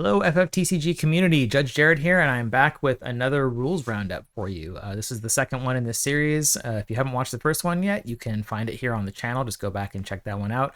Hello, FFTCG community. Judge Jared here, and I'm back with another rules roundup for you. This is the second one in this series. If you haven't watched the first one yet, you can find it here on the channel. Just go back and check that one out.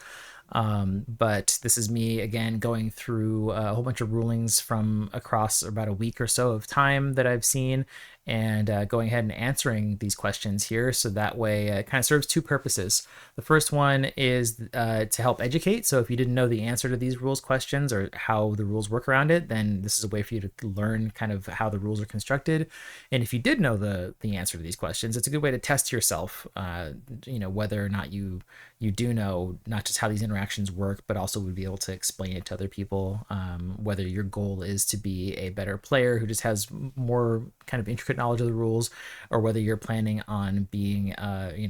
But this is me again going through a whole bunch of rulings from across about a week or so of time that I've seen, and going ahead and answering these questions here. So that way it kind of serves two purposes. The first one is to help educate. So if you didn't know the answer to these rules questions or how the rules work around it, then this is a way for you to learn kind of how the rules are constructed. And if you did know the answer to these questions, it's a good way to test yourself, whether or not you do know not just how these interactions work, but also would be able to explain it to other people, whether your goal is to be a better player who just has more kind of intricate knowledge of the rules, or whether you're planning on being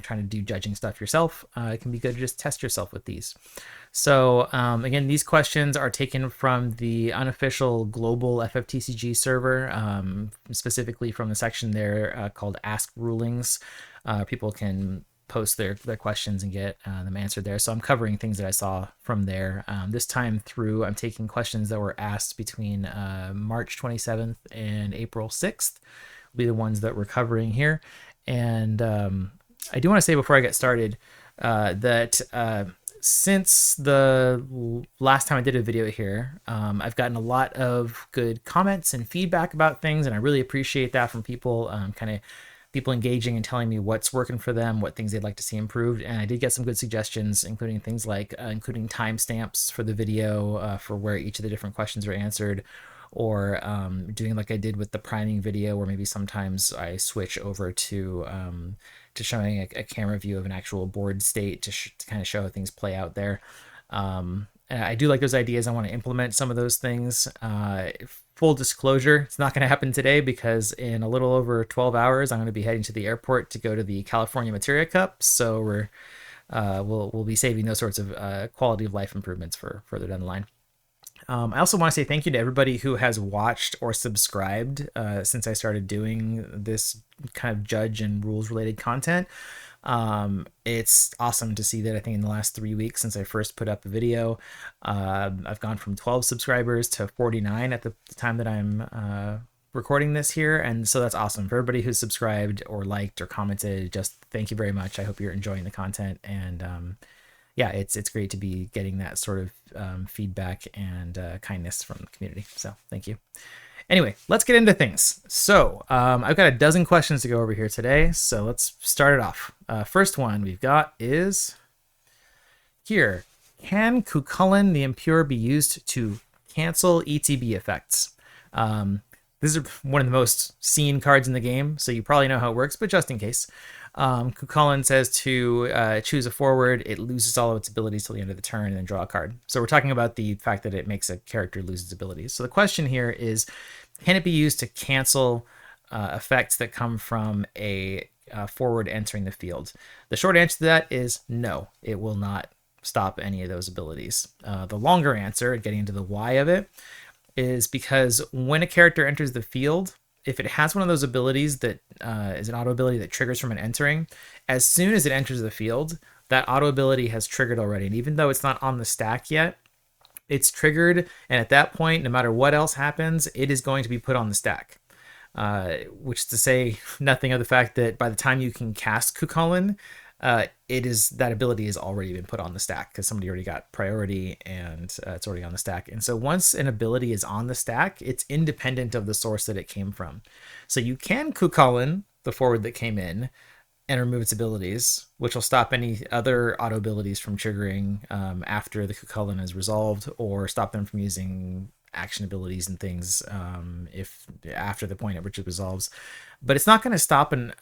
trying to do judging stuff yourself. It can be good to just test yourself with these. So again, these questions are taken from the unofficial global FFTCG server, specifically from the section there called Ask Rulings. People can post their questions and get them answered there. So I'm covering things that I saw from there. This time through, I'm taking questions that were asked between March 27th and April 6th. Will be the ones that we're covering here. And I do want to say before I get started that since the last time I did a video here, I've gotten a lot of good comments and feedback about things, and I really appreciate that from people, people engaging and telling me what's working for them, what things they'd like to see improved. And I did get some good suggestions, including things like including timestamps for the video for where each of the different questions are answered, or doing like I did with the priming video, where maybe sometimes I switch over to showing a camera view of an actual board state to kind of show how things play out there. I do like those ideas. I want to implement some of those things. Full disclosure, it's not going to happen today because in a little over 12 hours, I'm going to be heading to the airport to go to the California Materia Cup. So we'll be saving those sorts of quality of life improvements for further down the line. I also want to say thank you to everybody who has watched or subscribed since I started doing this kind of judge and rules related content. It's awesome to see that I think in the last 3 weeks since I first put up a video, I've gone from 12 subscribers to 49 at the time that I'm recording this here. And so that's awesome. For everybody who's subscribed or liked or commented, just thank you very much. I hope you're enjoying the content, and yeah, it's great to be getting that sort of feedback and kindness from the community. So thank you. Anyway, let's get into things. So I've got a dozen questions to go over here today. So let's start it off. First one we've got is here. Can Cúchulainn the Impure be used to cancel ETB effects? This is one of the most seen cards in the game, so you probably know how it works, but just in case. Cúchulainn says to choose a forward, it loses all of its abilities till the end of the turn and then draw a card. So we're talking about the fact that it makes a character lose its abilities. So the question here is, can it be used to cancel effects that come from a forward entering the field? The short answer to that is no, it will not stop any of those abilities. The longer answer, getting into the why of it, is because when a character enters the field, if it has one of those abilities that is an auto ability that triggers from an entering, as soon as it enters the field, that auto ability has triggered already. And even though it's not on the stack yet, it's triggered. And at that point, no matter what else happens, it is going to be put on the stack. Which is to say nothing of the fact that by the time you can cast Cúchulainn, that ability has already been put on the stack because somebody already got priority, and it's already on the stack. And so once an ability is on the stack, it's independent of the source that it came from. So you can Cúchulainn the forward that came in and remove its abilities, which will stop any other auto abilities from triggering after the Cúchulainn is resolved, or stop them from using action abilities and things if after the point at which it resolves. But it's not going to stop an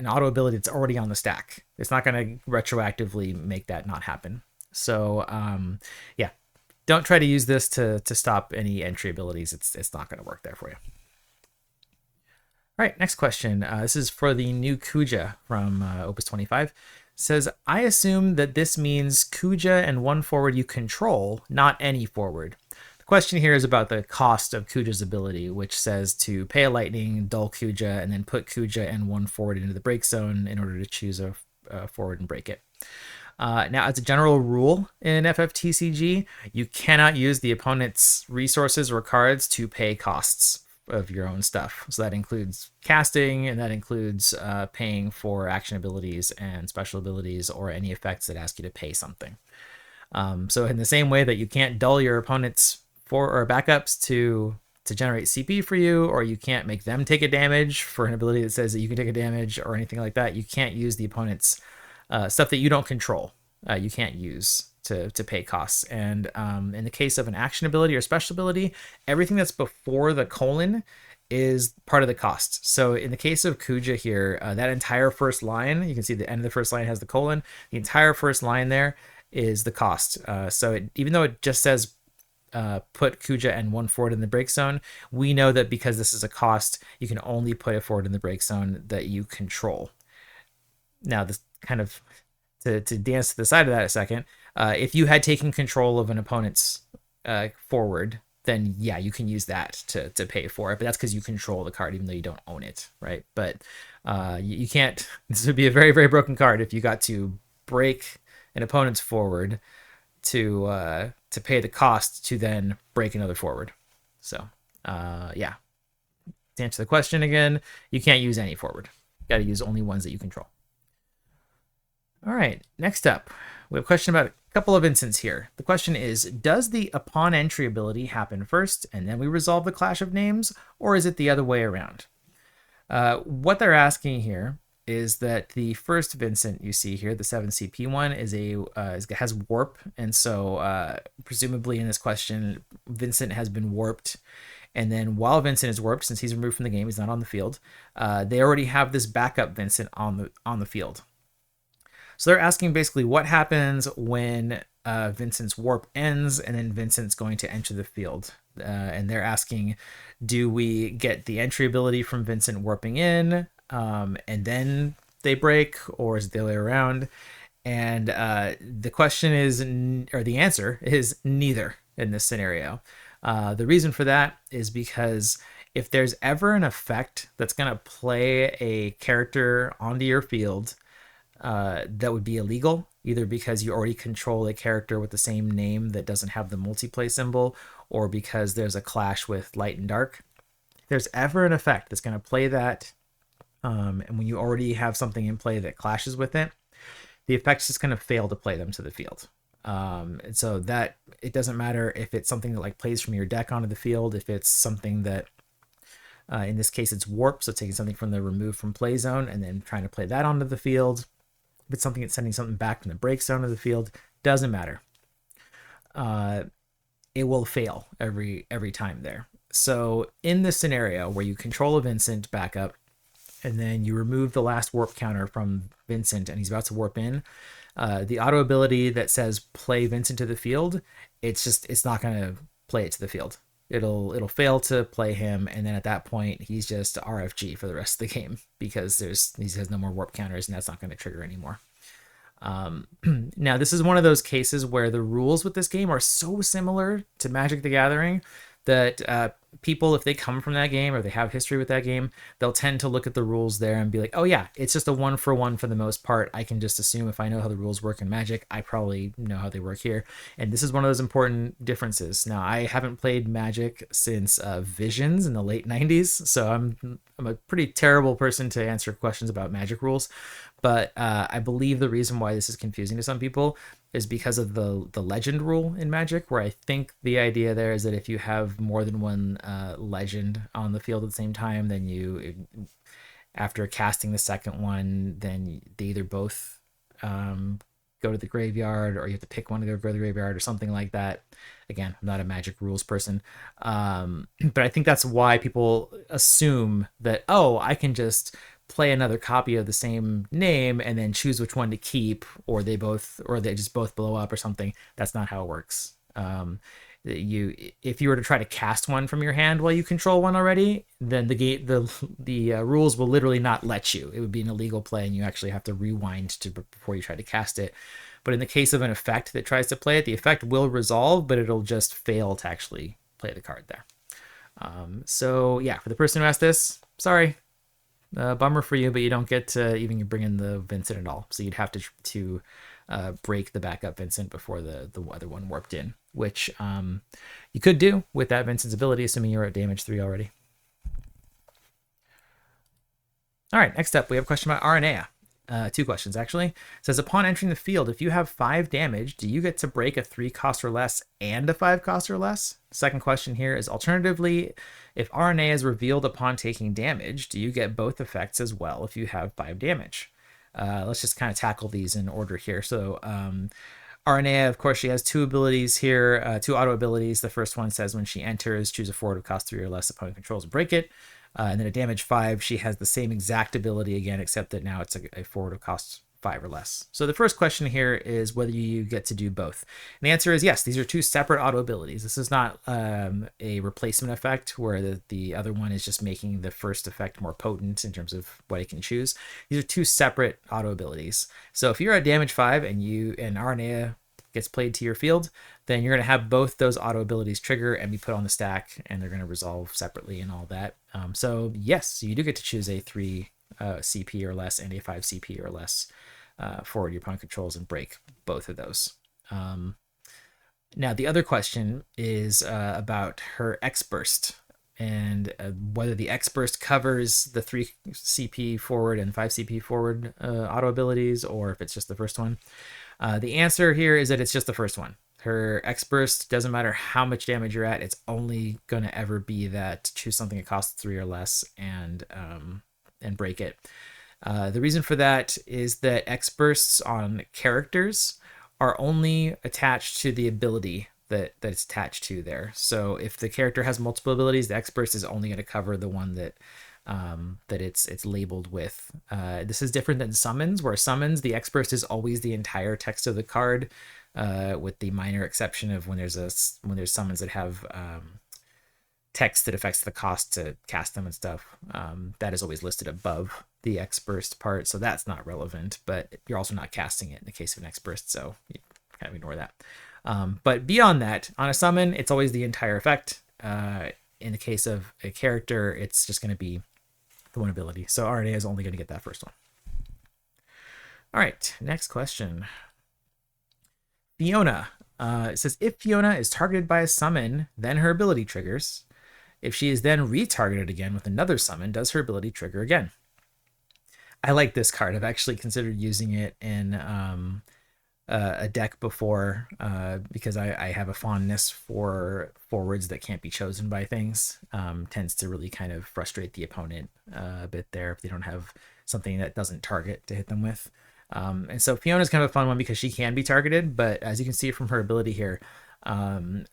auto ability that's already on the stack. It's not going to retroactively make that not happen. So yeah, don't try to use this to stop any entry abilities. It's not going to work there for you. All right, next question. This is for the new Kuja from Opus 25. It says, I assume that this means Kuja and one forward you control, not any forward. The question here is about the cost of Kuja's ability, which says to pay a lightning, dull Kuja, and then put Kuja and one forward into the break zone in order to choose a forward and break it. Now, as a general rule in FFTCG, you cannot use the opponent's resources or cards to pay costs of your own stuff. So that includes casting, and that includes paying for action abilities and special abilities or any effects that ask you to pay something. So in the same way that you can't dull your opponent's or backups to generate CP for you, or you can't make them take a damage for an ability that says that you can take a damage or anything like that, you can't use the opponent's stuff that you don't control. You can't use to pay costs. And in the case of an action ability or special ability, everything that's before the colon is part of the cost. So in the case of Kuja here, that entire first line, you can see the end of the first line has the colon. The entire first line there is the cost. So even though it just says put Kuja and one forward in the break zone, we know that because this is a cost, you can only put it forward in the break zone that you control. Now, this kind of to dance to the side of that a second, if you had taken control of an opponent's forward, then yeah, you can use that to pay for it. But that's because you control the card, even though you don't own it, right? But you can't. This would be a very, very broken card if you got to break an opponent's forward to pay the cost to then break another forward. So yeah, to answer the question again, you can't use any forward. You got to use only ones that you control. All right, next up, we have a question about a couple of instances here. The question is, does the upon entry ability happen first and then we resolve the clash of names, or is it the other way around? What they're asking here is that the first Vincent you see here, the 7 CP one, has warp, and so presumably in this question, Vincent has been warped. And then while Vincent is warped, since he's removed from the game, he's not on the field, they already have this backup Vincent on the field. So they're asking basically what happens when Vincent's warp ends and then Vincent's going to enter the field. And they're asking, do we get the entry ability from Vincent warping in and then they break, or is it the other way around? And the question is, or the answer is neither in this scenario. The reason for that is because if there's ever an effect that's going to play a character onto your field, that would be illegal, either because you already control a character with the same name that doesn't have the multiplay symbol, or because there's a clash with light and dark. If there's ever an effect that's going to play that, and when you already have something in play that clashes with it, the effect's just going to fail to play them to the field. And so that it doesn't matter if it's something that like plays from your deck onto the field, if it's something that in this case it's warp, so taking something from the remove from play zone and then trying to play that onto the field. If it's something that's sending something back from the break zone of the field, doesn't matter. It will fail every time there. So in this scenario where you control a Vincent backup and then you remove the last warp counter from Vincent and he's about to warp in, the auto ability that says play Vincent to the field, it's not going to play it to the field. It'll fail to play him, and then at that point he's just RFG for the rest of the game because he has no more warp counters, and that's not going to trigger anymore. Now this is one of those cases where the rules with this game are so similar to Magic the Gathering that people, if they come from that game or they have history with that game, they'll tend to look at the rules there and be like, oh yeah, it's just a 1-for-1 for the most part. I can just assume if I know how the rules work in Magic, I probably know how they work here. And this is one of those important differences. Now, I haven't played Magic since Visions in the late 90s, so I'm a pretty terrible person to answer questions about Magic rules. But I believe the reason why this is confusing to some people is because of the legend rule in Magic, where I think the idea there is that if you have more than one legend on the field at the same time, then you, after casting the second one, then they either both go to the graveyard, or you have to pick one to go to the graveyard or something like that. Again, I'm not a Magic rules person, but I think that's why people assume that, oh, I can just play another copy of the same name and then choose which one to keep, or they just both blow up or something. That's not how it works. If you were to try to cast one from your hand while you control one already, then the rules will literally not let you. It would be an illegal play, and you actually have to rewind before you try to cast it. But in the case of an effect that tries to play it, the effect will resolve, but it'll just fail to actually play the card there. So yeah, for the person who asked this, sorry. Bummer for you, but you don't get to even bring in the Vincent at all. So you'd have to break the backup Vincent before the other one warped in, which you could do with that Vincent's ability, assuming you're at damage 3 already. All right, next up, we have a question about Aranea. 2 questions, actually. It says, upon entering the field, if you have 5 damage, do you get to break a 3 cost or less and a 5 cost or less? Second question here is, alternatively, if Aranea is revealed upon taking damage, do you get both effects as well if you have 5 damage? Let's just kind of tackle these in order here. So Aranea, of course, she has 2 abilities here, 2 auto abilities. The first one says when she enters, choose a forward of cost 3 or less opponent controls and break it. And then at damage 5, she has the same exact ability again, except that now it's a forward of cost 5 or less. So the first question here is whether you get to do both. And the answer is yes. These are 2 separate auto abilities. This is not a replacement effect where the other one is just making the first effect more potent in terms of what it can choose. These are 2 separate auto abilities. So if you're at damage 5 and Aranea gets played to your field, then you're going to have both those auto abilities trigger and be put on the stack, and they're going to resolve separately and all that. So yes, you do get to choose a 3 CP or less and a 5 CP or less forward your opponent controls and break both of those. Now the other question is about her X Burst, and whether the X Burst covers the 3 CP forward and 5 CP forward auto abilities, or if it's just the first one. The answer here is that it's just the first one. Her X Burst, doesn't matter how much damage you're at, it's only going to ever be that choose something that costs 3 or less and break it. The reason for that is that X Bursts on characters are only attached to the ability that it's attached to there. So if the character has multiple abilities, the X Burst is only going to cover the one that it's labeled with. This is different than summons, where summons, the X Burst is always the entire text of the card, with the minor exception of when there's summons that have text that affects the cost to cast them and stuff. That is always listed above the X Burst part, so that's not relevant, but you're also not casting it in the case of an X Burst, so you kind of ignore that. But beyond that, on a summon, it's always the entire effect. In the case of a character, it's just going to be the one ability. So Aranea is only going to get that first one. All right, next question. Fiona. It says, if Fiona is targeted by a summon, then her ability triggers. If she is then retargeted again with another summon, does her ability trigger again? I like this card. I've actually considered using it in a deck before, because I have a fondness for forwards that can't be chosen by things. Tends to really kind of frustrate the opponent a bit there if they don't have something that doesn't target to hit them with. And so Fiona's kind of a fun one because she can be targeted, but as you can see from her ability here,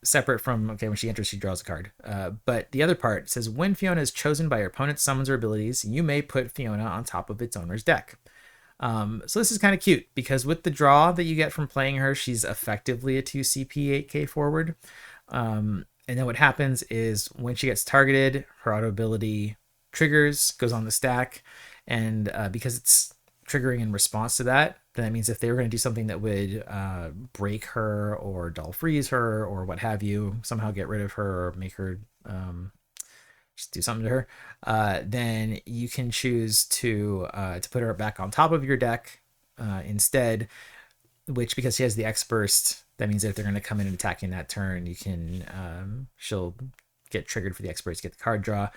separate from, okay, when she enters, she draws a card. But the other part says, when Fiona is chosen by your opponent's summons or abilities, you may put Fiona on top of its owner's deck. So this is kind of cute because with the draw that you get from playing her, she's effectively a 2 CP 8K forward. And then what happens is when she gets targeted, her auto ability triggers, goes on the stack, and because it's triggering in response to that, then that means if they were going to do something that would break her or dull freeze her or what have you, somehow get rid of her or make her just do something to her, then you can choose to put her back on top of your deck instead, which, because she has the X Burst, that means that if they're going to come in and attack in that turn, you can she'll get triggered for the X Burst, get the card draw,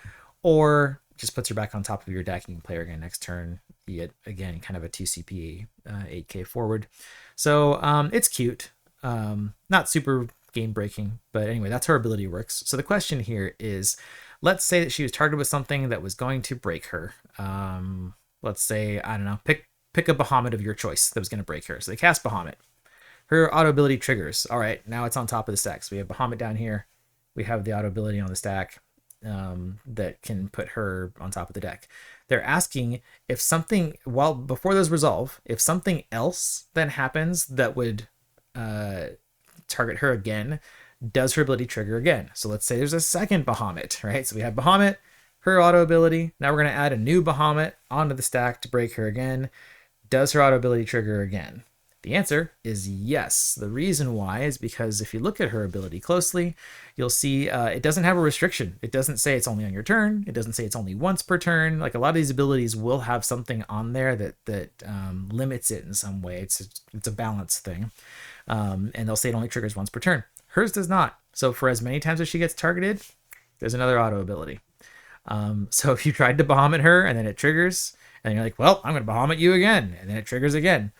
or just puts her back on top of your deck and you can play her again next turn. You get, again, kind of a 2 CP 8K forward. So it's cute. Not super game breaking, but anyway, that's how her ability works. So the question here is, let's say that she was targeted with something that was going to break her. Let's say, I don't know, pick a Bahamut of your choice that was going to break her. So they cast Bahamut. Her auto ability triggers. All right, now it's on top of the stack. So we have Bahamut down here. We have the auto ability on the stack that can put her on top of the deck. They're asking if something, before those resolve, if something else then happens that would target her again, does her ability trigger again? So let's say there's a second Bahamut, right? So we have Bahamut, her auto ability. Now we're going to add a new Bahamut onto the stack to break her again. Does her auto ability trigger again? The answer is yes. The reason why is because if you look at her ability closely, you'll see it doesn't have a restriction. It doesn't say it's only on your turn. It doesn't say it's only once per turn. Like a lot of these abilities will have something on there that limits it in some way. It's a balance thing, and they'll say it only triggers once per turn. Hers does not. So for as many times as she gets targeted, there's another auto ability. So if you tried to bomb at her and then it triggers, and you're like, well, I'm going to bomb at you again, and then it triggers again.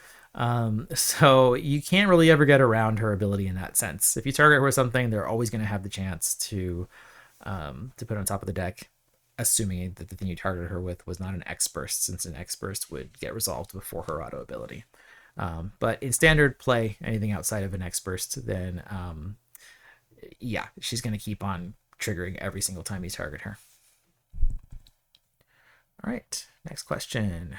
So you can't really ever get around her ability in that sense. If you target her with something, they're always going to have the chance to put on top of the deck, assuming that the thing you targeted her with was not an X burst, since an X burst would get resolved before her auto ability. But in standard play, anything outside of an X burst, then yeah, she's going to keep on triggering every single time you target her. All right, next question.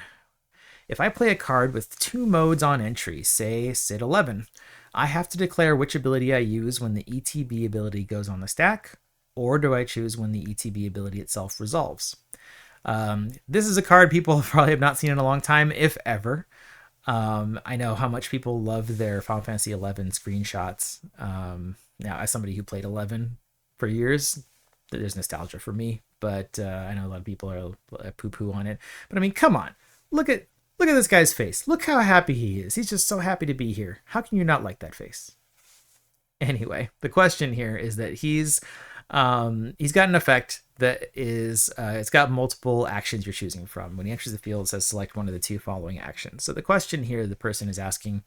If I play a card with 2 modes on entry, say Sid 11, I have to declare which ability I use when the ETB ability goes on the stack, or do I choose when the ETB ability itself resolves? This is a card people probably have not seen in a long time, if ever. I know how much people love their Final Fantasy 11 screenshots. Now, as somebody who played 11 for years, there's nostalgia for me, but I know a lot of people are poo-poo on it. But I mean, come on, look at this guy's face. Look how happy he is. He's just so happy to be here. How can you not like that face? Anyway, the question here is that he's got an effect that is it's got multiple actions you're choosing from. When he enters the field, it says select one of the 2 following actions. So the question here the person is asking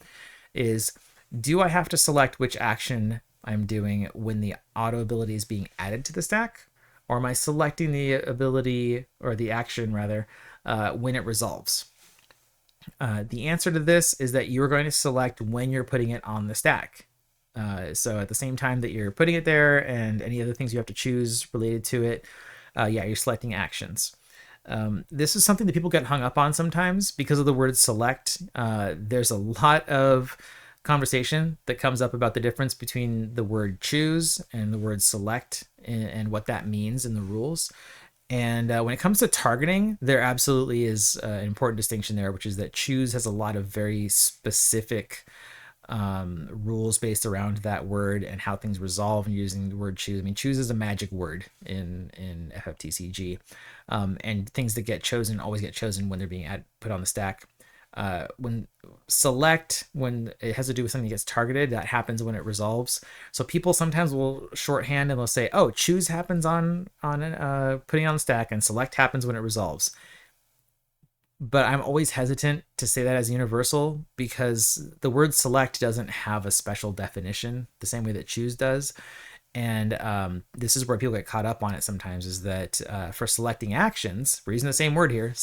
is, do I have to select which action I'm doing when the auto ability is being added to the stack, or am I selecting the ability, or the action rather, when it resolves? The answer to this is that you're going to select when you're putting it on the stack. So at the same time that you're putting it there and any other things you have to choose related to it, yeah, you're selecting actions. This is something that people get hung up on sometimes because of the word select. There's a lot of conversation that comes up about the difference between the word choose and the word select and what that means in the rules. And when it comes to targeting, there absolutely is an important distinction there, which is that choose has a lot of very specific rules based around that word and how things resolve using the word choose. I mean, choose is a magic word in FFTCG, and things that get chosen always get chosen when they're being put on the stack. When select, when it has to do with something that gets targeted, that happens when it resolves. So people sometimes will shorthand and they'll say, oh, choose happens on putting on the stack, and select happens when it resolves. But I'm always hesitant to say that as universal, because the word select doesn't have a special definition the same way that choose does. And this is where people get caught up on it sometimes, is that for selecting actions, we're using the same word here,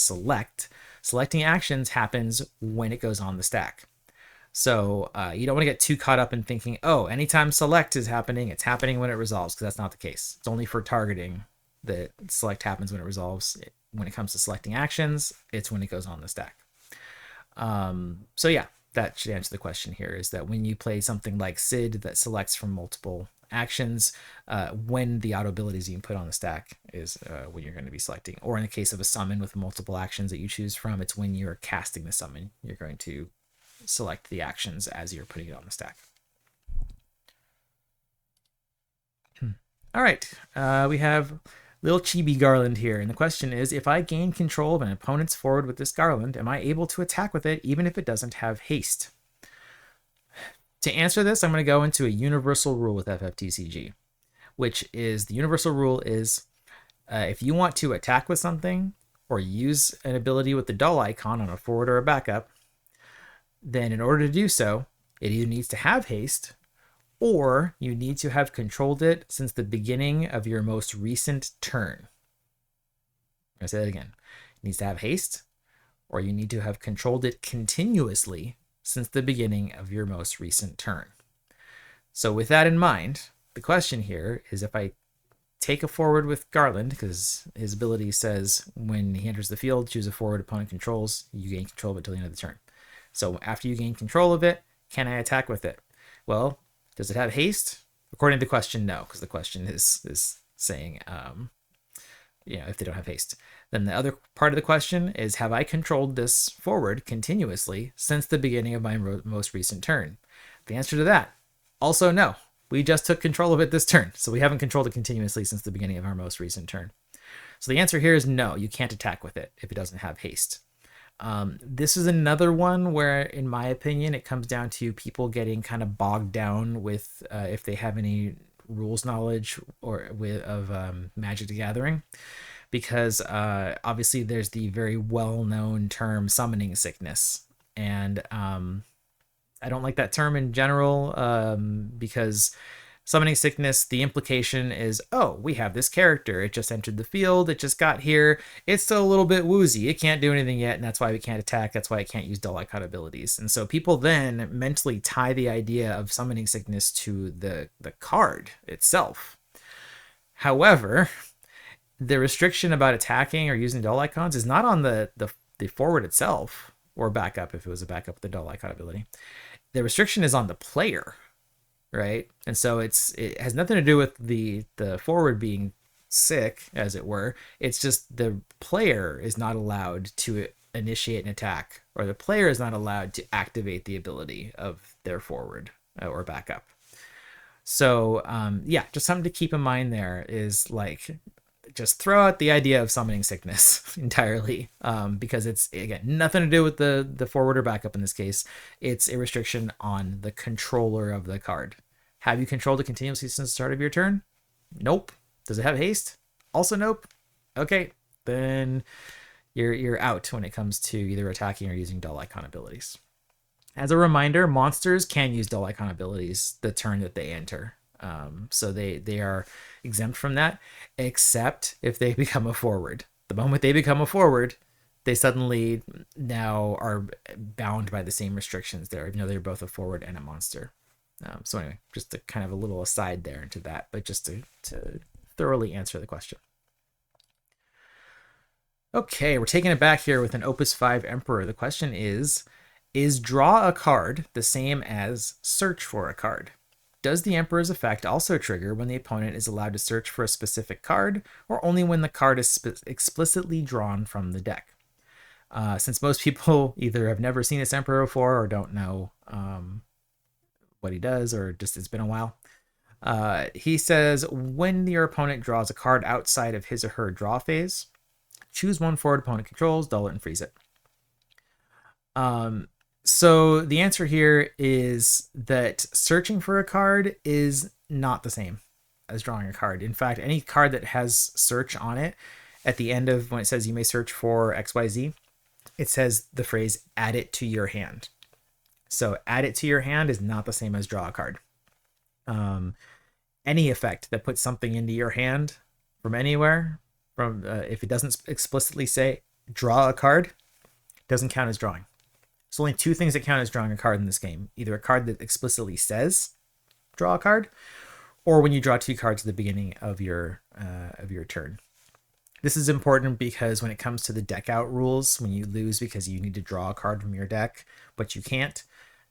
selecting actions happens when it goes on the stack. So you don't want to get too caught up in thinking, oh, anytime select is happening, it's happening when it resolves, because that's not the case. It's only for targeting that select happens when it resolves. When it comes to selecting actions, it's when it goes on the stack. So yeah, that should answer the question here, is that when you play something like Sid that selects from multiple actions, when the auto ability is being put on the stack is when you're going to be selecting. Or in the case of a summon with multiple actions that you choose from, it's when you're casting the summon. You're going to select the actions as you're putting it on the stack. All right, we have little chibi garland here, and the question is, if I gain control of an opponent's forward with this garland, am I able to attack with it even if it doesn't have haste? To answer this, I'm going to go into a universal rule with FFTCG, which is, the universal rule is if you want to attack with something or use an ability with the dull icon on a forward or a backup, then in order to do so, it either needs to have haste, or you need to have controlled it since the beginning of your most recent turn. I'm going to say that again. It needs to have haste, or you need to have controlled it continuously since the beginning of your most recent turn. So with that in mind, the question here is, if I take a forward with Garland, because his ability says when he enters the field, choose a forward opponent controls, you gain control of it until the end of the turn. So after you gain control of it, can I attack with it? Well, does it have haste? According to the question, no, because the question is saying if they don't have haste. Then the other part of the question is, have I controlled this forward continuously since the beginning of my most recent turn? The answer to that, also no. We just took control of it this turn, so we haven't controlled it continuously since the beginning of our most recent turn. So the answer here is no, you can't attack with it if it doesn't have haste. This is another one where, in my opinion, it comes down to people getting kind of bogged down with if they have any rules knowledge of Magic the Gathering, because obviously there's the very well-known term summoning sickness, and I don't like that term in general, because summoning sickness, the implication is, oh, we have this character. It just entered the field. It just got here. It's still a little bit woozy. It can't do anything yet, and that's why we can't attack. That's why it can't use dull icon abilities. And so people then mentally tie the idea of summoning sickness to the card itself. However, the restriction about attacking or using dull icons is not on the forward itself, or backup if it was a backup with the dull icon ability. The restriction is on the player. Right, and so it has nothing to do with the forward being sick, as it were. It's just the player is not allowed to initiate an attack, or the player is not allowed to activate the ability of their forward or backup. So yeah, just something to keep in mind there is, like, just throw out the idea of summoning sickness entirely, because it's, again, nothing to do with the forward or backup in this case. It's a restriction on the controller of the card. Have you controlled it continuously since the start of your turn? Nope. Does it have haste? Also nope. Okay, then you're out when it comes to either attacking or using dull icon abilities. As a reminder, monsters can use dull icon abilities the turn that they enter. So they are exempt from that, except if they become a forward. The moment they become a forward, they suddenly now are bound by the same restrictions there, even though they're both a forward and a monster. So anyway, just a kind of a little aside there into that, but just to thoroughly answer the question. Okay, we're taking it back here with an Opus 5 Emperor. The question is draw a card the same as search for a card? Does the Emperor's effect also trigger when the opponent is allowed to search for a specific card, or only when the card is explicitly drawn from the deck? Since most people either have never seen this Emperor before or don't know what he does, or just it's been a while, he says, when your opponent draws a card outside of his or her draw phase, choose one forward opponent controls, dull it, and freeze it. So the answer here is that searching for a card is not the same as drawing a card. In fact, any card that has search on it, at the end of when it says you may search for XYZ, it says the phrase add it to your hand. So add it to your hand is not the same as draw a card. Any effect that puts something into your hand from anywhere, if it doesn't explicitly say draw a card, doesn't count as drawing. There's only two things that count as drawing a card in this game. Either a card that explicitly says draw a card, or when you draw two cards at the beginning of your turn. This is important because when it comes to the deck out rules, when you lose because you need to draw a card from your deck, but you can't,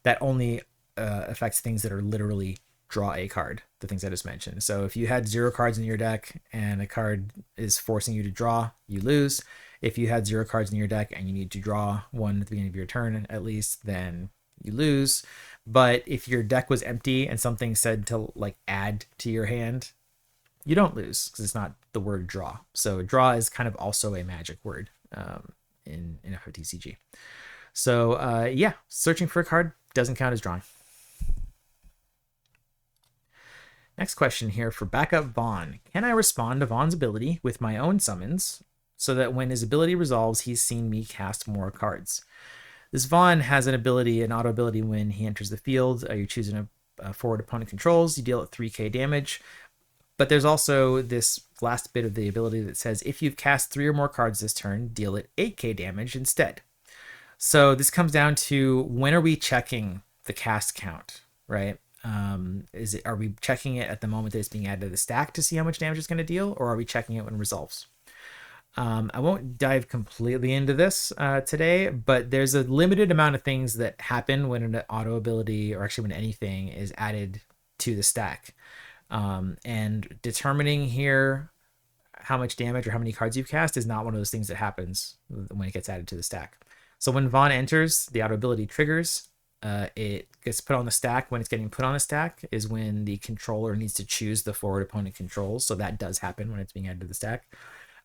that only affects things that are literally draw a card, the things I just mentioned. So if you had 0 cards in your deck and a card is forcing you to draw, you lose. If you had 0 cards in your deck and you need to draw one at the beginning of your turn at least, then you lose. But if your deck was empty and something said to like add to your hand, you don't lose because it's not the word draw. So draw is kind of also a magic word in FFTCG. So yeah, searching for a card doesn't count as drawing. Next question here for backup Vaan. Can I respond to Vaan's ability with my own summons so that when his ability resolves, he's seen me cast more cards? This Vaan has an ability, an auto ability when he enters the field. You're choosing a forward opponent controls. You deal it 3k damage. But there's also this last bit of the ability that says if you've cast 3 or more cards this turn, deal it 8k damage instead. So this comes down to when are we checking the cast count, right? Are we checking it at the moment that it's being added to the stack to see how much damage it's going to deal, or are we checking it when it resolves? I won't dive completely into this today, but there's a limited amount of things that happen when an auto ability, or actually when anything is added to the stack. And determining here how much damage or how many cards you've cast is not one of those things that happens when it gets added to the stack. So when Vaan enters, the auto ability triggers. It gets put on the stack. When it's getting put on the stack is when the controller needs to choose the forward opponent controls. So that does happen when it's being added to the stack.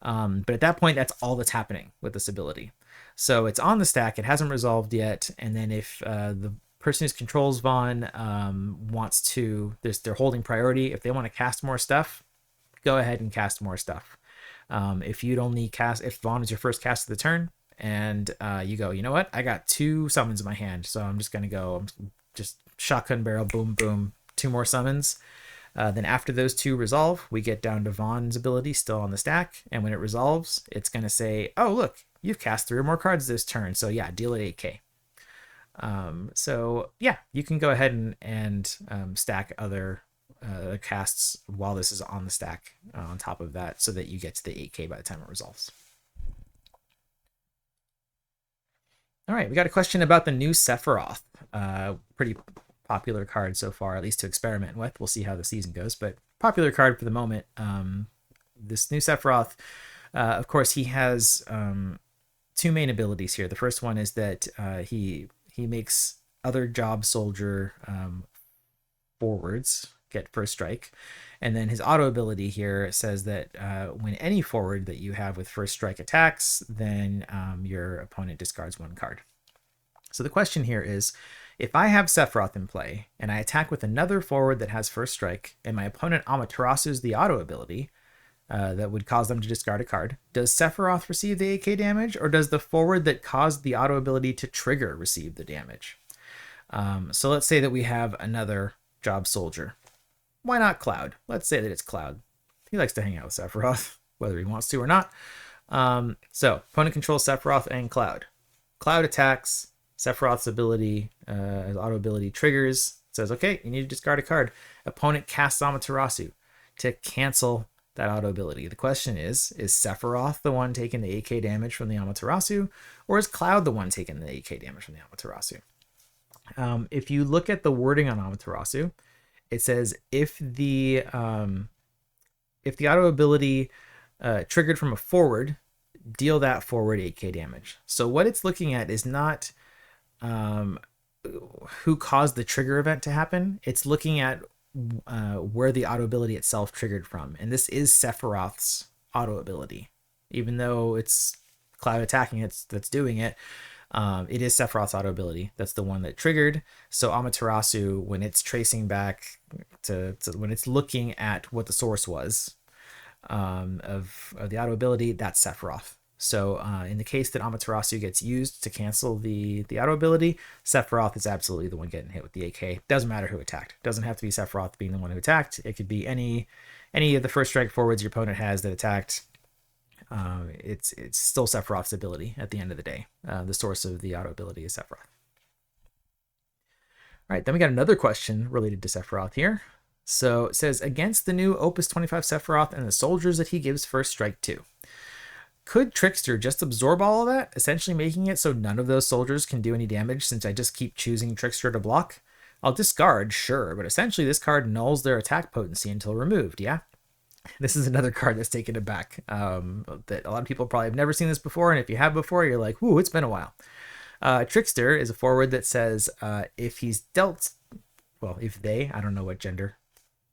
But at that point, that's all that's happening with this ability. So it's on the stack. It hasn't resolved yet. And then if the person who controls Vaan wants to, they're holding priority. If they want to cast more stuff, go ahead and cast more stuff. If you'd only cast, if Vaan is your first cast of the turn, and you go, you know what? I got 2 summons in my hand, so I'm just going to go, just shotgun barrel, boom, boom, 2 more summons. Then after those 2 resolve, we get down to Vaan's ability still on the stack. And when it resolves, it's going to say, oh, look, you've cast 3 or more cards this turn. So yeah, deal it 8k. So yeah, you can go ahead and stack other casts while this is on the stack on top of that so that you get to the 8k by the time it resolves. All right, we got a question about the new Sephiroth. Pretty popular card so far, at least to experiment with. We'll see how the season goes, but popular card for the moment. This new Sephiroth, of course, he has 2 main abilities here. The first one is that he makes other job soldier forwards get first strike. And then his auto ability here says that when any forward that you have with first strike attacks, then your opponent discards 1 card. So the question here is, if I have Sephiroth in play and I attack with another forward that has first strike and my opponent Amaterasu's the auto ability that would cause them to discard a card, does Sephiroth receive the 8k damage, or does the forward that caused the auto ability to trigger receive the damage? So let's say that we have another job soldier. Why not Cloud? Let's say that it's Cloud. He likes to hang out with Sephiroth, whether he wants to or not. So opponent controls Sephiroth and Cloud. Cloud attacks. Sephiroth's ability, his auto ability triggers. Says, okay, you need to discard a card. Opponent casts Amaterasu to cancel that auto ability. The question is Sephiroth the one taking the 8k damage from the Amaterasu, or is Cloud the one taking the 8k damage from the Amaterasu? If you look at the wording on Amaterasu, it says if the auto ability triggered from a forward, deal that forward 8k damage. So what it's looking at is not who caused the trigger event to happen. It's looking at where the auto ability itself triggered from. And this is Sephiroth's auto ability. Even though it's Cloud attacking that's doing it, it is Sephiroth's auto ability. That's the one that triggered. So Amaterasu, when it's tracing back to when it's looking at what the source was of the auto ability, that's Sephiroth. So in the case that Amaterasu gets used to cancel the auto ability, Sephiroth is absolutely the one getting hit with the 8k. Doesn't matter who attacked. Doesn't have to be Sephiroth being the one who attacked. It could be any of the first strike forwards your opponent has that attacked. It's still Sephiroth's ability at the end of the day. The source of the auto ability is Sephiroth. All right, then we got another question related to Sephiroth here. So it says, against the new Opus 25 Sephiroth and the soldiers that he gives first strike to, could Trickster just absorb all of that, essentially making it so none of those soldiers can do any damage since I just keep choosing Trickster to block? I'll discard, sure, but essentially this card nulls their attack potency until removed, yeah? This is another card that's taken it back. That a lot of people probably have never seen this before, and if you have before, you're like, whoo, it's been a while. Trickster is a forward that says if he's dealt, well, if they, I don't know what gender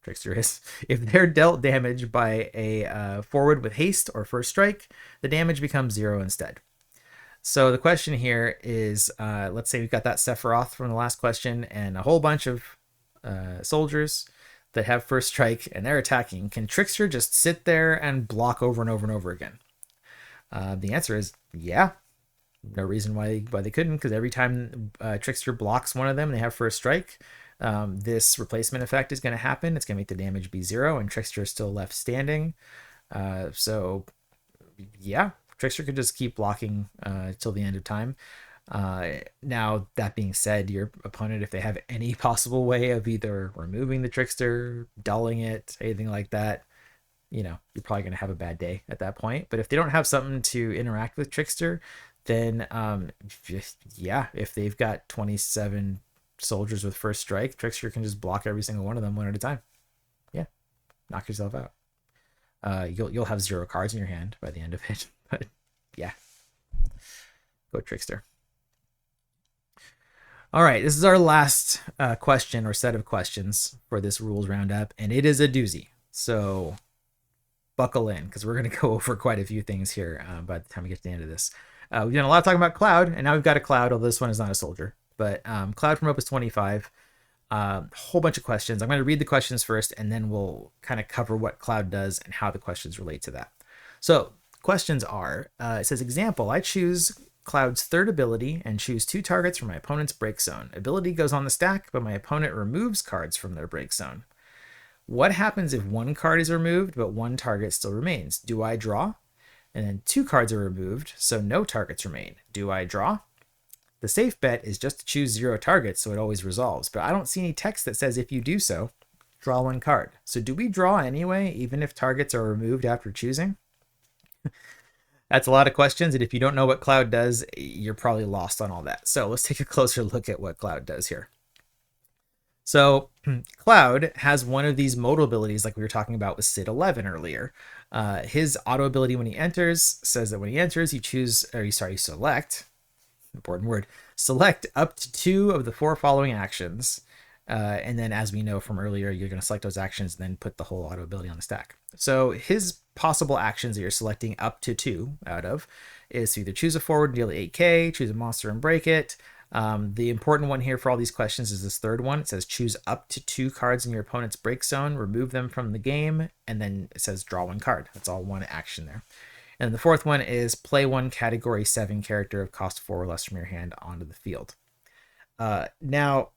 Trickster is, if they're dealt damage by a forward with haste or first strike, the damage becomes 0 instead. So the question here is, let's say we've got that Sephiroth from the last question and a whole bunch of soldiers that have first strike and they're attacking. Can Trickster just sit there and block over and over and over again? The answer is yeah. No reason why they couldn't, because every time Trickster blocks one of them and they have first strike, this replacement effect is going to happen. It's going to make the damage be 0 and Trickster is still left standing. So yeah, Trickster could just keep blocking till the end of time. Now, that being said, your opponent, if they have any possible way of either removing the Trickster, dulling it, anything like that, you're probably going to have a bad day at that point. But if they don't have something to interact with Trickster, then yeah, if they've got 27 soldiers with first strike, Trickster can just block every single one of them one at a time. Yeah, knock yourself out. You'll have 0 cards in your hand by the end of it. But yeah, go Trickster. All right, this is our last question or set of questions for this rules roundup, and it is a doozy. So buckle in, because we're going to go over quite a few things here by the time we get to the end of this. We've done a lot of talking about Cloud, and now we've got a Cloud, although this one is not a soldier. But Cloud from Opus 25, a whole bunch of questions. I'm going to read the questions first, and then we'll kind of cover what Cloud does and how the questions relate to that. So questions are, it says, example, I choose Cloud's third ability and choose 2 targets from my opponent's break zone. Ability goes on the stack, but my opponent removes cards from their break zone. What happens if 1 card is removed, but 1 target still remains? Do I draw? And then 2 cards are removed, so no targets remain. Do I draw? The safe bet is just to choose 0 targets, so it always resolves. But I don't see any text that says if you do so, draw 1 card. So do we draw anyway, even if targets are removed after choosing? That's a lot of questions, and if you don't know what Cloud does, you're probably lost on all that. So let's take a closer look at what Cloud does here. So Cloud has one of these modal abilities like we were talking about with Sid 11 earlier. His auto ability when he enters says that when he enters, you select, important word, select up to 2 of the 4 following actions. And then as we know from earlier, you're going to select those actions and then put the whole auto ability on the stack. So his possible actions that you're selecting up to 2 out of is to either choose a forward and deal 8k, choose a monster and break it. The important one here for all these questions is this third one. It says choose up to 2 cards in your opponent's break zone, remove them from the game, and then it says draw 1 card. That's all one action there. And the fourth one is play 1 category 7 character of cost 4 or less from your hand onto the field. Now,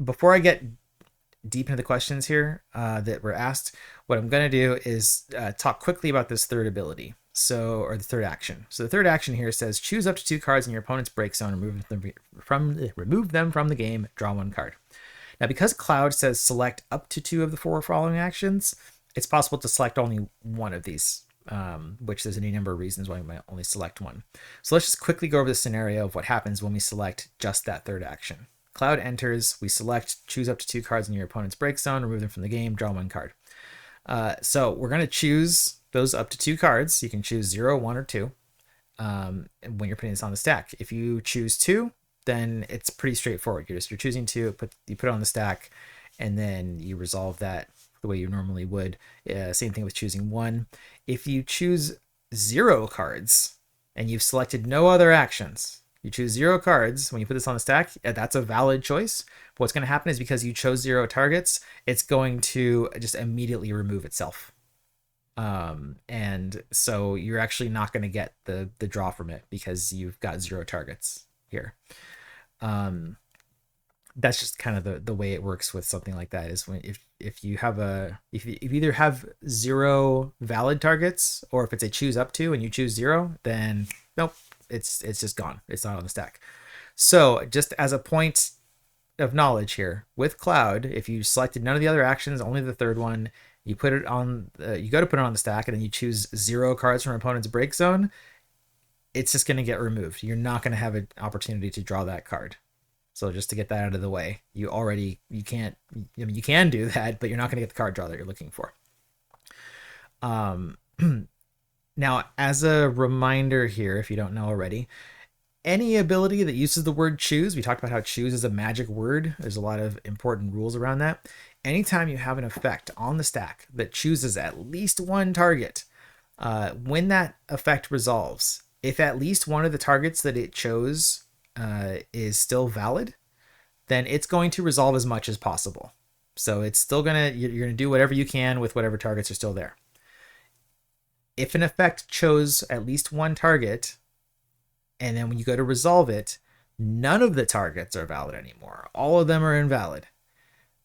before I get deep into the questions here that were asked, what I'm going to do is talk quickly about this third ability. Or the third action. So the third action here says choose up to 2 cards in your opponent's break zone, remove them from the game, draw 1 card. Now, because Cloud says select up to 2 of the 4 following actions, it's possible to select only one of these, which there's any number of reasons why we might only select one. So let's just quickly go over the scenario of what happens when we select just that third action. Cloud enters, we select choose up to 2 cards in your opponent's break zone, remove them from the game, draw 1 card. So we're going to choose those up to 2 cards. You can choose 0, 1, or 2 when you're putting this on the stack. If you choose 2, then it's pretty straightforward. You're choosing 2, you put it on the stack, and then you resolve that the way you normally would. Same thing with choosing 1. If you choose 0 cards and you've selected no other actions, you choose 0 cards when you put this on the stack, that's a valid choice. But what's going to happen is because you chose 0 targets, it's going to just immediately remove itself. And so you're actually not going to get the draw from it because you've got 0 targets here. That's just kind of the way it works with something like that, is when if you either have 0 valid targets, or if it's a choose up to and you choose 0, then nope, it's just gone. It's not on the stack. So just as a point of knowledge here, with Cloud, if you selected none of the other actions, only the third one, you put it on, you go to put it on the stack, and then you choose 0 cards from your opponent's break zone, it's just going to get removed. You're not going to have an opportunity to draw that card. So just to get that out of the way, you can do that, but you're not going to get the card draw that you're looking for. Now, as a reminder here, if you don't know already, any ability that uses the word choose, we talked about how choose is a magic word. There's a lot of important rules around that. Anytime you have an effect on the stack that chooses at least 1 target, when that effect resolves, if at least one of the targets that it chose is still valid, then it's going to resolve as much as possible. So it's still you're gonna do whatever you can with whatever targets are still there. If an effect chose at least 1 target, and then when you go to resolve it, none of the targets are valid anymore, all of them are invalid,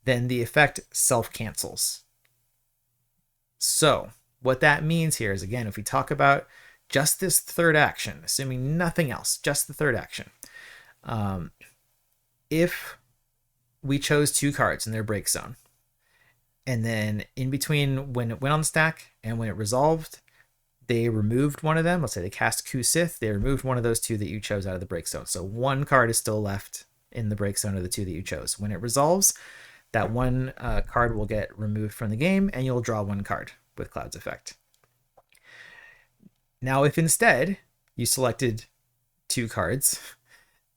then the effect self-cancels. So what that means here is, again, if we talk about just this third action, assuming nothing else, just the third action, if we chose 2 cards in their break zone, and then in between when it went on the stack and when it resolved, they removed one of them, let's say they cast Kusith, they removed one of those 2 that you chose out of the break zone. So 1 card is still left in the break zone of the 2 that you chose. When it resolves, that 1 card will get removed from the game, and you'll draw 1 card. with Cloud's effect. Now, if instead you selected 2 cards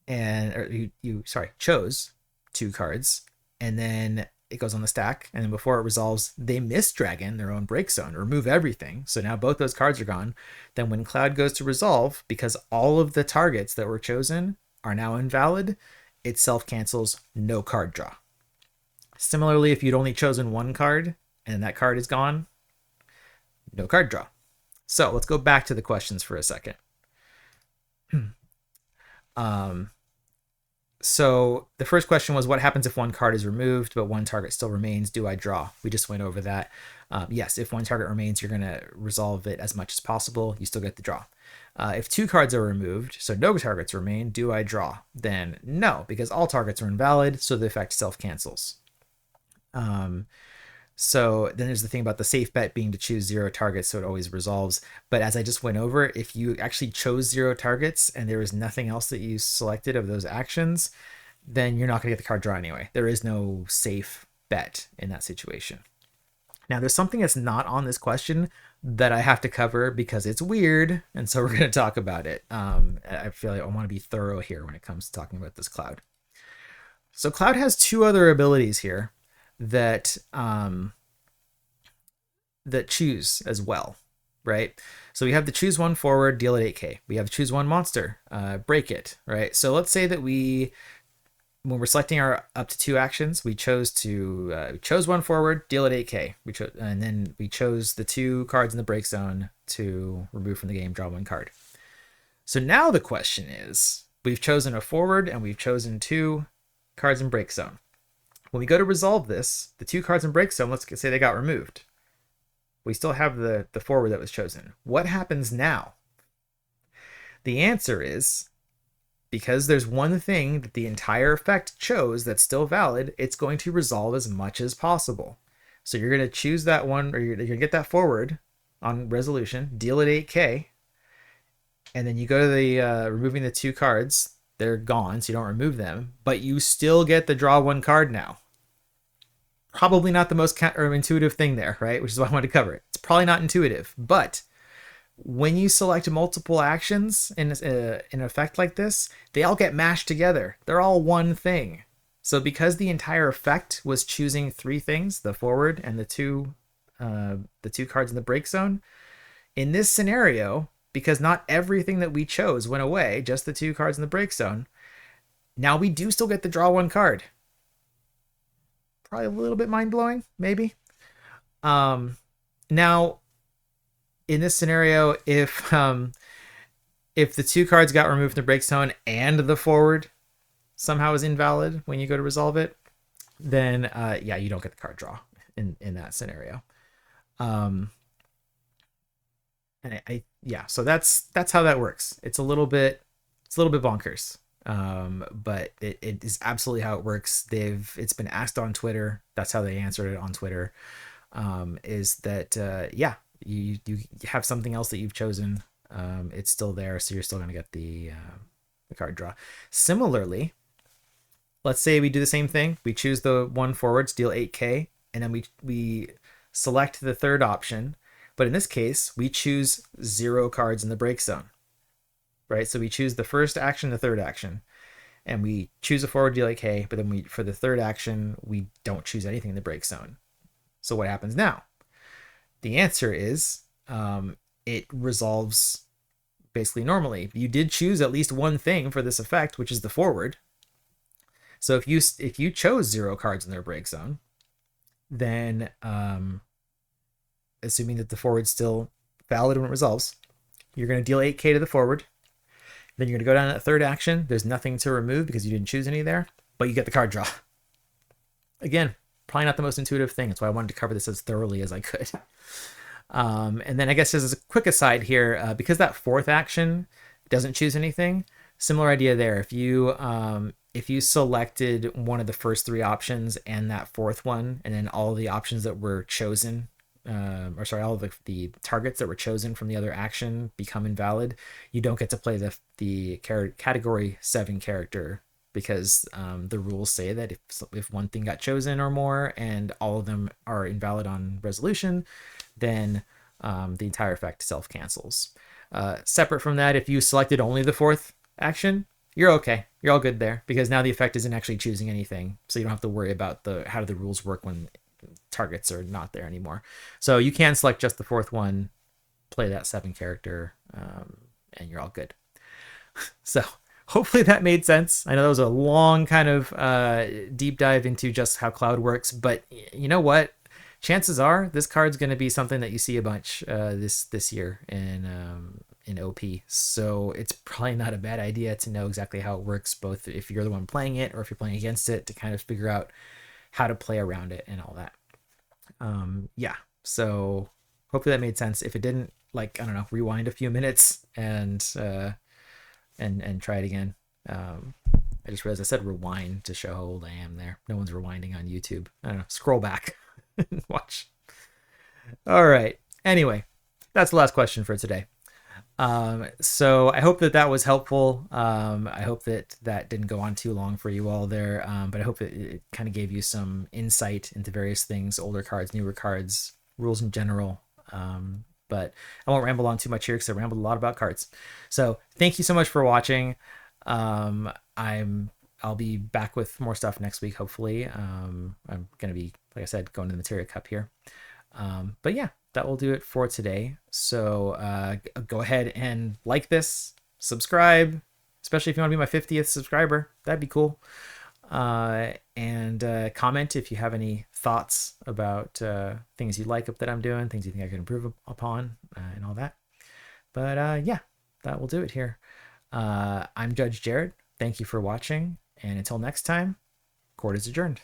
and you chose 2 cards, and then it goes on the stack, and then before it resolves, they miss Dragon their own break zone, remove everything. So now both those cards are gone. Then when Cloud goes to resolve, because all of the targets that were chosen are now invalid, it self-cancels, no card draw. Similarly, if you'd only chosen 1 card and that card is gone, no card draw. So let's go back to the questions for a second. So the first question was, what happens if 1 card is removed, but 1 target still remains? Do I draw? We just went over that. Yes, if 1 target remains, you're going to resolve it as much as possible. You still get the draw. If 2 cards are removed, so no targets remain, do I draw? Then no, because all targets are invalid, so the effect self-cancels. So then there's the thing about the safe bet being to choose 0 targets, so it always resolves. But as I just went over, if you actually chose 0 targets and there was nothing else that you selected of those actions, then you're not going to get the card draw anyway. There is no safe bet in that situation. Now, there's something that's not on this question that I have to cover because it's weird, and so we're going to talk about it. I feel like I want to be thorough here when it comes to talking about this Cloud. So Cloud has 2 other abilities here that choose as well, right? So we have the choose 1 forward, deal it 8k. We have choose 1 monster, break it, right? So let's say that when we're selecting our up to 2 actions, we chose 1 forward, deal it 8k. And then we chose the 2 cards in the break zone to remove from the game, draw 1 card. So now the question is, we've chosen a forward and we've chosen 2 cards in break zone. When we go to resolve this, the 2 cards in break zone, let's say they got removed. We still have the forward that was chosen. What happens now? The answer is, because there's one thing that the entire effect chose that's still valid, it's going to resolve as much as possible. So you're going to choose that one, or you're going to get that forward on resolution, deal it 8k, and then you go to the removing the 2 cards. They're gone, so you don't remove them, but you still get the draw 1 card now. Probably not the most intuitive thing there, right? Which is why I wanted to cover it. It's probably not intuitive, but when you select multiple actions in an effect like this, they all get mashed together. They're all one thing. So because the entire effect was choosing 3 things, the forward and the 2 cards in the break zone, in this scenario, because not everything that we chose went away, just the 2 cards in the break zone, now we do still get the draw 1 card. Probably a little bit mind-blowing, maybe. Now, in this scenario, if the 2 cards got removed from the break zone and the forward somehow is invalid when you go to resolve it, then yeah, you don't get the card draw in that scenario. And yeah, so that's how that works. It's a little bit bonkers. But it is absolutely how it works. It's been asked on Twitter. That's how they answered it on Twitter. Is that yeah, you have something else that you've chosen. It's still there, so you're still going to get the card draw. Similarly, let's say we do the same thing. We choose the 1 forwards, deal 8k, and then we select the 3rd option. But in this case, we choose 0 cards in the break zone. Right, so we choose the first action, the 3rd action, and we choose a forward, deal 8k, but then for the 3rd action, we don't choose anything in the break zone. So what happens now? The answer is it resolves basically normally. You did choose at least one thing for this effect, which is the forward. So if you chose 0 cards in their break zone, then assuming that the forward's still valid when it resolves, you're going to deal 8k to the forward. Then you're going to go down to that 3rd action. There's nothing to remove because you didn't choose any there, but you get the card draw. Again, probably not the most intuitive thing. That's why I wanted to cover this as thoroughly as I could. And then I guess as a quick aside here, because that 4th action doesn't choose anything, similar idea there. If you selected one of the first 3 options and that 4th one, and then all the options that were chosen, all of the targets that were chosen from the other action become invalid, you don't get to play the category 7 character because the rules say that if one thing got chosen or more and all of them are invalid on resolution, then the entire effect self-cancels. Separate from that, if you selected only the fourth action, you're okay. You're all good there, because now the effect isn't actually choosing anything, so you don't have to worry about how do the rules work when targets are not there anymore. So you can select just the fourth one, play that 7 character, and you're all good. So hopefully that made sense. I know that was a long kind of deep dive into just how Cloud works, but you know what? Chances are this card's going to be something that you see a bunch this year in OP. So it's probably not a bad idea to know exactly how it works, both if you're the one playing it or if you're playing against it, to kind of figure out how to play around it and all that. Yeah, so hopefully that made sense. If it didn't, like, I don't know, rewind a few minutes and try it again. I just realized I said rewind to show how old I am there. No one's rewinding on YouTube. I don't know, scroll back and watch. All right. Anyway, that's the last question for today. So I hope that was helpful. I hope that didn't go on too long for you all there. But I hope it kind of gave you some insight into various things, older cards, newer cards, rules in general. But I won't ramble on too much here because I rambled a lot about cards. So thank you so much for watching. I'll be back with more stuff next week, hopefully. I'm going to be, like I said, going to the Materia Cup here. But yeah, that will do it for today. So go ahead and like this, subscribe, especially if you want to be my 50th subscriber. That'd be cool. And comment if you have any thoughts about things you like that I'm doing, things you think I could improve upon, and all that. But yeah, that will do it here. I'm Judge Jared. Thank you for watching, and until next time, court is adjourned.